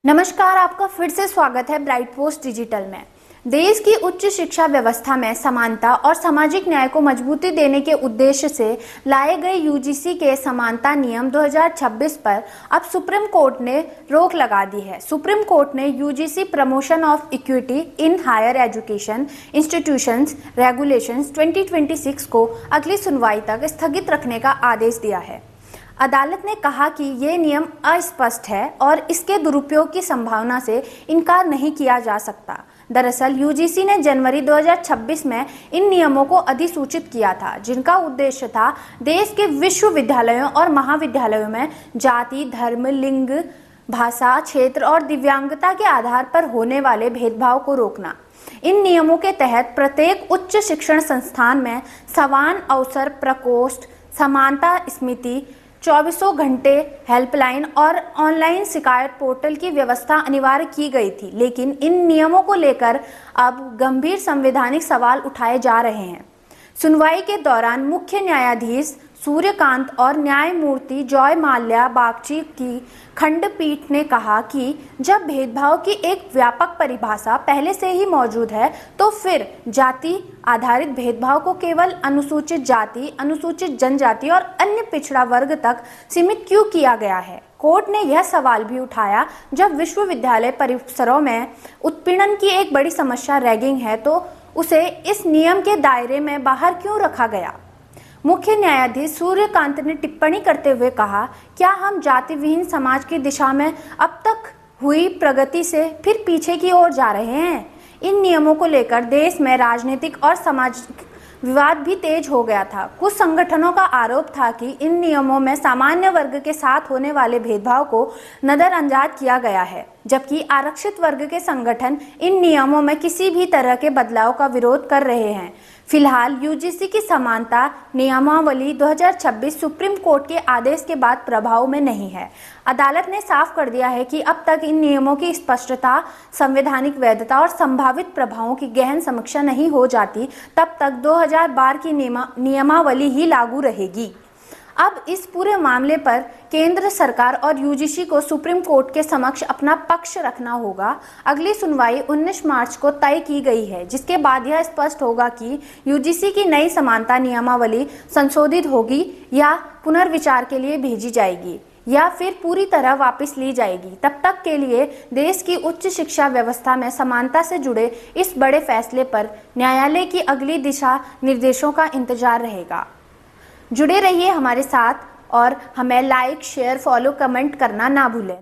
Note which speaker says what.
Speaker 1: नमस्कार, आपका फिर से स्वागत है ब्राइट पोस्ट डिजिटल में। देश की उच्च शिक्षा व्यवस्था में समानता और सामाजिक न्याय को मजबूती देने के उद्देश्य से लाए गए यूजीसी के समानता नियम 2026 पर अब सुप्रीम कोर्ट ने रोक लगा दी है। सुप्रीम कोर्ट ने UGC promotion of equity in higher education institutions regulations 2026 को अगली सुनवाई तक स्थगित रखने का आदेश दिया है। अदालत ने कहा कि ये नियम अस्पष्ट है और इसके दुरुपयोग की संभावना से इनकार नहीं किया जा सकता। दरअसल यूजीसी ने जनवरी 2026 में इन नियमों को अधिसूचित किया था, जिनका उद्देश्य था देश के विश्वविद्यालयों और महाविद्यालयों में जाति, धर्म, लिंग, भाषा, क्षेत्र और दिव्यांगता के आधार पर होने वाले भेदभाव को रोकना। इन नियमों के तहत प्रत्येक उच्च शिक्षण संस्थान में समान अवसर प्रकोष्ठ, समानता समिति, 24 घंटे हेल्पलाइन और ऑनलाइन शिकायत पोर्टल की व्यवस्था अनिवार्य की गई थी। लेकिन इन नियमों को लेकर अब गंभीर संवैधानिक सवाल उठाए जा रहे हैं। सुनवाई के दौरान मुख्य न्यायाधीश सूर्यकांत और न्यायमूर्ति जॉय माल्या बागची की खंडपीठ ने कहा कि जब भेदभाव की एक व्यापक परिभाषा पहले से ही मौजूद है, तो फिर जाति आधारित भेदभाव को केवल अनुसूचित जाति, अनुसूचित जनजाति और अन्य पिछड़ा वर्ग तक सीमित क्यों किया गया है। कोर्ट ने यह सवाल भी उठाया, जब विश्वविद्यालय परिसरों में उत्पीड़न की एक बड़ी समस्या रैगिंग है, तो उसे इस नियम के दायरे में बाहर क्यों रखा गया। मुख्य न्यायाधीश सूर्यकांत ने टिप्पणी करते हुए कहा, क्या हम जाति विहीन समाज की दिशा में अब तक हुई प्रगति से फिर पीछे की ओर जा रहे हैं। इन नियमों को लेकर देश में राजनीतिक और सामाजिक विवाद भी तेज हो गया था। कुछ संगठनों का आरोप था कि इन नियमों में सामान्य वर्ग के साथ होने वाले भेदभाव को नजरअंदाज किया गया है, जबकि आरक्षित वर्ग के संगठन इन नियमों में किसी भी तरह के बदलाव का विरोध कर रहे हैं। फिलहाल यूजीसी की समानता नियमावली 2026 सुप्रीम कोर्ट के आदेश के बाद प्रभाव में नहीं है। अदालत ने साफ कर दिया है कि अब तक इन नियमों की स्पष्टता, संवैधानिक वैधता और संभावित प्रभावों की गहन समीक्षा नहीं हो जाती, तब तक 2012 की नियमावली ही लागू रहेगी। अब इस पूरे मामले पर केंद्र सरकार और यूजीसी को सुप्रीम कोर्ट के समक्ष अपना पक्ष रखना होगा। अगली सुनवाई 19 मार्च को तय की गई है, जिसके बाद यह स्पष्ट होगा कि यूजीसी की नई समानता नियमावली संशोधित होगी या पुनर्विचार के लिए भेजी जाएगी या फिर पूरी तरह वापस ली जाएगी। तब तक के लिए देश की उच्च शिक्षा व्यवस्था में समानता से जुड़े इस बड़े फैसले पर न्यायालय की अगली दिशा निर्देशों का इंतजार रहेगा। जुड़े रहिए हमारे साथ और हमें लाइक, शेयर, फॉलो, कमेंट करना ना भूलें।